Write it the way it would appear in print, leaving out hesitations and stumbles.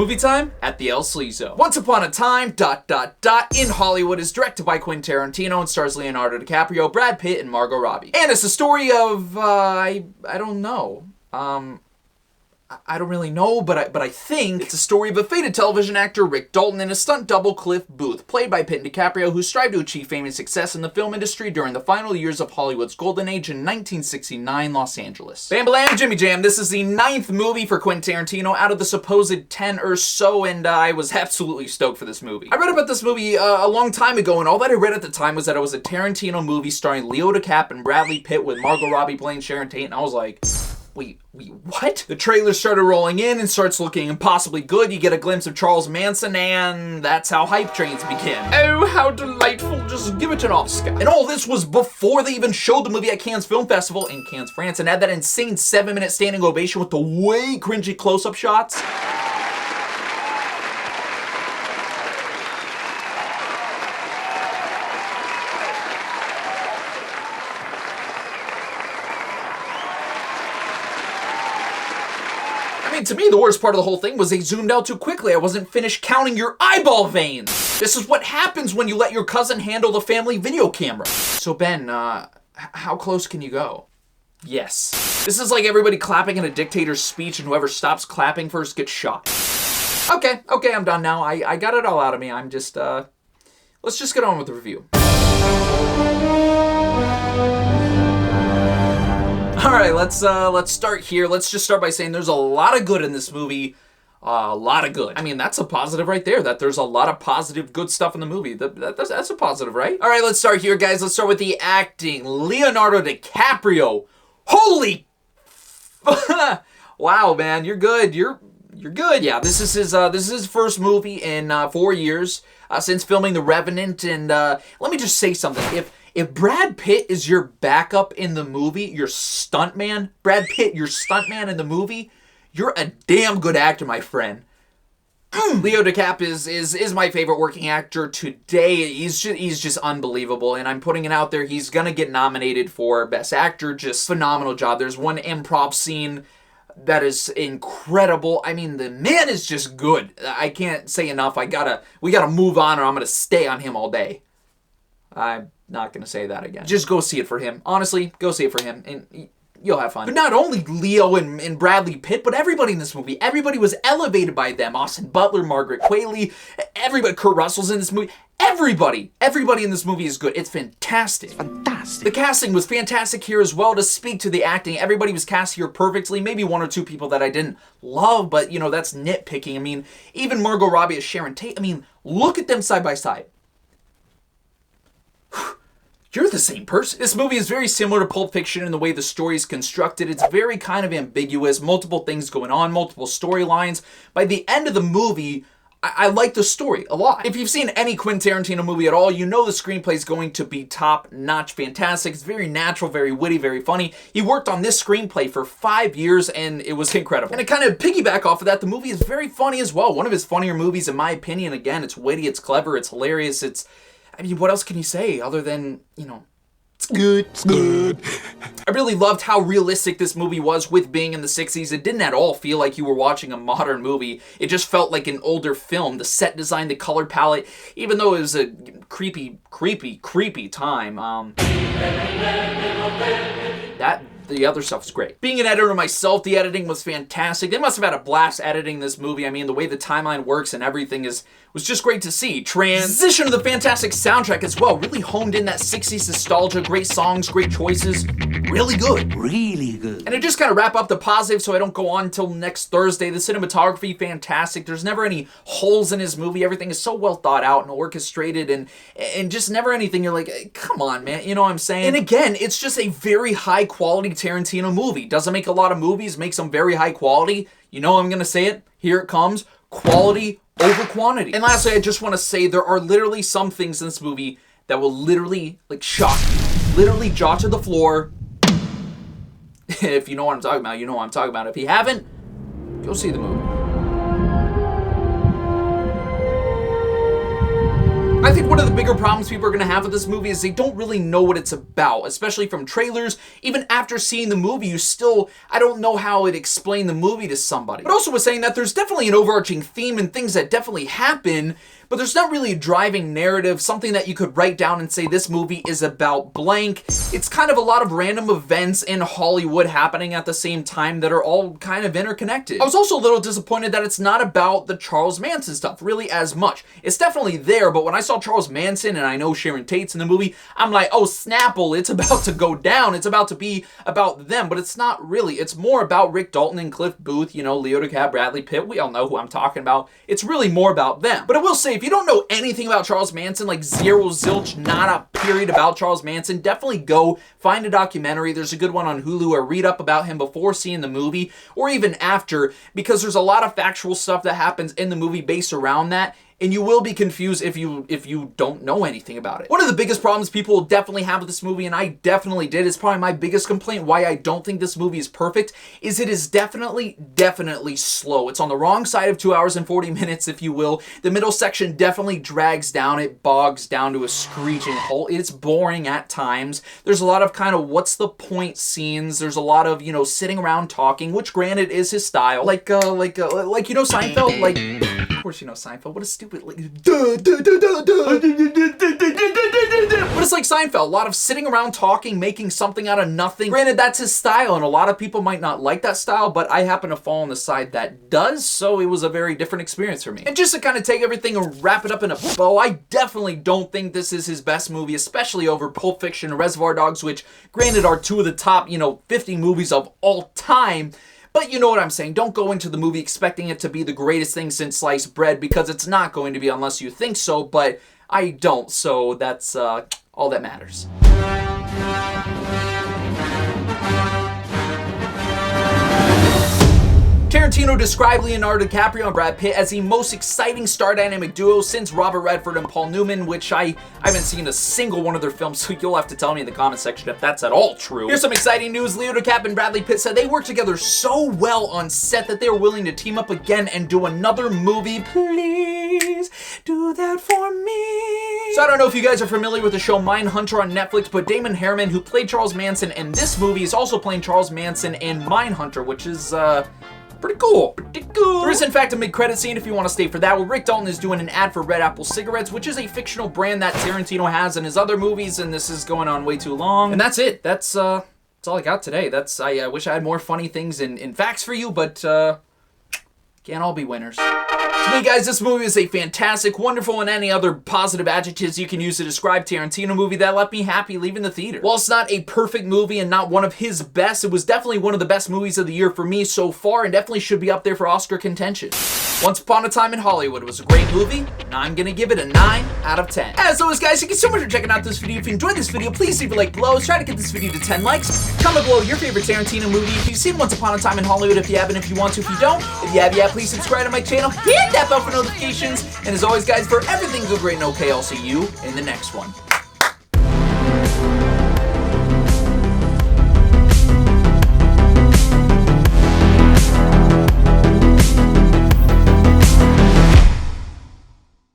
Movie time at the El Sleazo. Once Upon a Time, in Hollywood is directed by Quentin Tarantino and stars Leonardo DiCaprio, Brad Pitt, and Margot Robbie. And it's the story of, I don't know. I don't really know, but I think it's a story of a faded television actor, Rick Dalton, and his stunt double, Cliff Booth, played by Pitt and DiCaprio, who strive to achieve fame and success in the film industry during the final years of Hollywood's golden age in 1969 Los Angeles. Bam Balam Jimmy Jam, this is the 9th movie for Quentin Tarantino out of the supposed 10 or so, and I was absolutely stoked for this movie. I read about this movie a long time ago, and all that I read at the time was that it was a Tarantino movie starring Leo DiCaprio and Bradley Pitt with Margot Robbie playing Sharon Tate, and I was like, Wait, what? The trailer started rolling in and starts looking impossibly good. You get a glimpse of Charles Manson, and that's how hype trains begin. Oh, how delightful. Just give it an Oscar. And all this was before they even showed the movie at Cannes Film Festival in Cannes, France, and had that insane 7-minute standing ovation with the way cringy close-up shots. To me, the worst part of the whole thing was they zoomed out too quickly. I wasn't finished counting your eyeball veins. This is what happens when you let your cousin handle the family video camera. So Ben, how close can you go? Yes. This is like everybody clapping in a dictator's speech, and whoever stops clapping first gets shot. Okay, I'm done now. I got it all out of me. I'm just, let's just get on with the review. All right, let's start here. Let's just start by saying there's a lot of good in this movie. A lot of good. I mean, that's a positive right there, that there's a lot of positive, good stuff in the movie. That's a positive, right? All right, let's start here, guys. Let's start with the acting. Leonardo DiCaprio. Holy... Wow, man, you're good. You're good. Yeah, this is his first movie in 4 years since filming The Revenant. And let me just say something. If Brad Pitt is your backup in the movie, your stuntman, Brad Pitt, your stuntman in the movie, you're a damn good actor, my friend. Leo DiCaprio is my favorite working actor today. He's just unbelievable, and I'm putting it out there. He's gonna get nominated for Best Actor. Just phenomenal job. There's one improv scene that is incredible. I mean, the man is just good. I can't say enough. We gotta move on, or I'm gonna stay on him all day. I'm not going to say that again. Just go see it for him. Honestly, go see it for him, and you'll have fun. But not only Leo and Bradley Pitt, but everybody in this movie. Everybody was elevated by them. Austin Butler, Margaret Qualley, everybody. Kurt Russell's in this movie. Everybody in this movie is good. It's fantastic. Fantastic. The casting was fantastic here as well. To speak to the acting, everybody was cast here perfectly. Maybe one or two people that I didn't love, but, you know, that's nitpicking. I mean, even Margot Robbie as Sharon Tate. I mean, look at them side by side. You're the same person. This movie is very similar to Pulp Fiction in the way the story is constructed. It's very kind of ambiguous, multiple things going on, multiple storylines. By the end of the movie, I like the story a lot. If you've seen any Quentin Tarantino movie at all, you know the screenplay is going to be top-notch fantastic. It's very natural, very witty, very funny. He worked on this screenplay for 5 years, and it was incredible. And to kind of piggyback off of that, the movie is very funny as well. One of his funnier movies, in my opinion. Again, it's witty, it's clever, it's hilarious, I mean, what else can you say other than, you know, it's good. It's good. I really loved how realistic this movie was with being in the 60s. It didn't at all feel like you were watching a modern movie. It just felt like an older film. The set design, the color palette, even though it was a creepy time, the other stuff was great. Being an editor myself, the editing was fantastic. They must have had a blast editing this movie. I mean, the way the timeline works and everything was just great to see. Transition to the fantastic soundtrack as well. Really honed in that 60s nostalgia. Great songs, great choices. Really good. Really good. And to just kind of wrap up the positive so I don't go on until next Thursday, the cinematography, fantastic. There's never any holes in his movie. Everything is so well thought out and orchestrated, and just never anything you're like, come on, man. You know what I'm saying? And again, it's just a very high quality Tarantino movie. Doesn't make a lot of movies, makes them very high quality. You know I'm gonna say it. Here it comes. Quality over quantity. And lastly, I just want to say there are literally some things in this movie that will literally, like, shock you. Literally jaw to the floor. If you know what I'm talking about, you know what I'm talking about. If you haven't, go see the movie. I think one of the bigger problems people are going to have with this movie is they don't really know what it's about, especially from trailers. Even after seeing the movie, I don't know how it explained the movie to somebody. But also was saying that there's definitely an overarching theme and things that definitely happen, but there's not really a driving narrative, something that you could write down and say this movie is about blank. It's kind of a lot of random events in Hollywood happening at the same time that are all kind of interconnected. I was also a little disappointed that it's not about the Charles Manson stuff really as much. It's definitely there, but when I saw Charles Manson and I know Sharon Tate's in the movie, I'm like, oh Snapple, it's about to go down. It's about to be about them, but it's not really. It's more about Rick Dalton and Cliff Booth, you know, Leo DiCaprio, Bradley Pitt. We all know who I'm talking about. It's really more about them. But I will say, if you don't know anything about Charles Manson, like zero, zilch, nada, period about Charles Manson, definitely go find a documentary. There's a good one on Hulu, or read up about him before seeing the movie, or even after, because there's a lot of factual stuff that happens in the movie based around that. And you will be confused if you don't know anything about it. One of the biggest problems people will definitely have with this movie, and I definitely did, it's probably my biggest complaint why I don't think this movie is perfect, is it is definitely slow. It's on the wrong side of 2 hours and 40 minutes, if you will. The middle section definitely drags down. It bogs down to a screeching halt. It's boring at times. There's a lot of kind of what's the point scenes. There's a lot of, you know, sitting around talking, which granted is his style. Like you know Seinfeld? Like, of course you know Seinfeld. What a stupid, like, but it's like Seinfeld, a lot of sitting around talking, making something out of nothing. Granted, that's his style, and a lot of people might not like that style, but I happen to fall on the side that does, so it was a very different experience for me. And just to kind of take everything and wrap it up in a bow, I definitely don't think this is his best movie, especially over Pulp Fiction and Reservoir Dogs, which, granted, are two of the top, 50 movies of all time. But you know what I'm saying. Don't go into the movie expecting it to be the greatest thing since sliced bread, because it's not going to be unless you think so, but I don't, so that's all that matters. Tarantino described Leonardo DiCaprio and Brad Pitt as the most exciting star dynamic duo since Robert Redford and Paul Newman, which I haven't seen a single one of their films, so you'll have to tell me in the comment section if that's at all true. Here's some exciting news. Leo DiCaprio and Bradley Pitt said they worked together so well on set that they were willing to team up again and do another movie. Please do that for me. So I don't know if you guys are familiar with the show Mindhunter on Netflix, but Damon Herman, who played Charles Manson in this movie, is also playing Charles Manson in Mindhunter, which is pretty cool. There is, in fact, a mid-credit scene if you want to stay for that, where Rick Dalton is doing an ad for Red Apple cigarettes, which is a fictional brand that Tarantino has in his other movies, and this is going on way too long. And that's it. That's all I got today. I wish I had more funny things and facts for you, but can't all be winners. To me, guys, this movie is a fantastic, wonderful, and any other positive adjectives you can use to describe Tarantino movie that left me happy leaving the theater. While it's not a perfect movie and not one of his best, it was definitely one of the best movies of the year for me so far, and definitely should be up there for Oscar contention. Once Upon a Time in Hollywood was a great movie, and I'm gonna give it a 9 out of 10. As always, guys, thank you so much for checking out this video. If you enjoyed this video, please leave a like below. Let's try to get this video to 10 likes. Comment below your favorite Tarantino movie. If you've seen Once Upon a Time in Hollywood, if you haven't, if you want to, if you don't. If you have, please subscribe to my channel. Hit that bell for notifications. And as always, guys, for everything good, great, and okay, I'll see you in the next one.